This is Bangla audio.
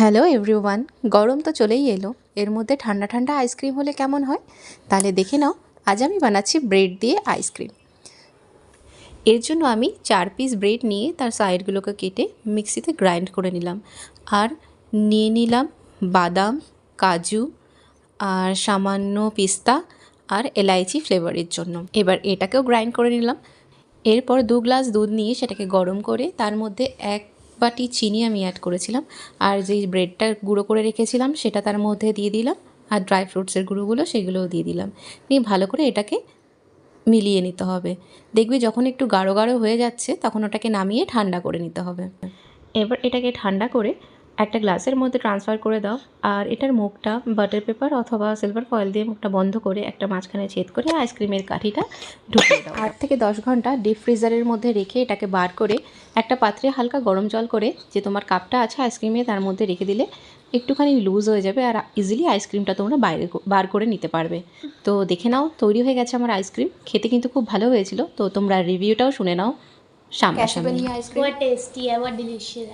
হ্যালো এভরিওয়ান, গরম তো চলেই এলো, এর মধ্যে ঠান্ডা ঠান্ডা আইসক্রিম হলে কেমন হয়? তাহলে দেখে নাও, আজ আমি বানাচ্ছি ব্রেড দিয়ে আইসক্রিম। এর জন্য আমি 4 পিস ব্রেড নিয়ে তার সাইডগুলোকে কেটে মিক্সিতে গ্রাইন্ড করে নিলাম। আর নিয়ে নিলাম বাদাম, কাজু আর সামান্য পিস্তা আর এলাইচি ফ্লেভারের জন্য। এবার এটাকেও গ্রাইন্ড করে নিলাম। এরপর 2 গ্লাস দুধ নিয়ে সেটাকে গরম করে তার মধ্যে 1 বাটি চিনি আমি অ্যাড করেছিলাম। আর যেই ব্রেডটা গুঁড়ো করে রেখেছিলাম সেটা তার মধ্যে দিয়ে দিলাম। আর ড্রাই ফ্রুটসের গুঁড়োগুলো সেগুলোও দিয়ে দিলাম। নিয়ে ভালো করে এটাকে মিলিয়ে নিতে হবে। দেখবি যখন একটু গাঢ় গাঢ় হয়ে যাচ্ছে তখন ওটাকে নামিয়ে ঠান্ডা করে নিতে হবে। এবার এটাকে ঠান্ডা করে একটা গ্লাসের মধ্যে ট্রান্সফার করে দাও। আর এটার মুখটা বাটার পেপার অথবা সিলভার ফয়েল দিয়ে মুখটা বন্ধ করে একটা মাঝখানে ছেদ করে আইসক্রিমের কাঠিটা ঢুকিয়ে দাও। 8 থেকে 10 ঘন্টা ডিপ ফ্রিজারের মধ্যে রেখে এটাকে বার করে একটা পাত্রে হালকা গরম জল করে যে তোমার কাপটা আছে আইসক্রিমে তার মধ্যে রেখে দিলে একটুখানি লুজ হয়ে যাবে আর ইজিলি আইসক্রিমটা তোমরা বার করে নিতে পারবে। তো দেখে নাও, তৈরি হয়ে গেছে আমার আইসক্রিম। খেতে কিন্তু খুব ভালো হয়েছিল। তো তোমরা রিভিউটাও শুনে নাও সামনাসামনি। What tasty, what delicious.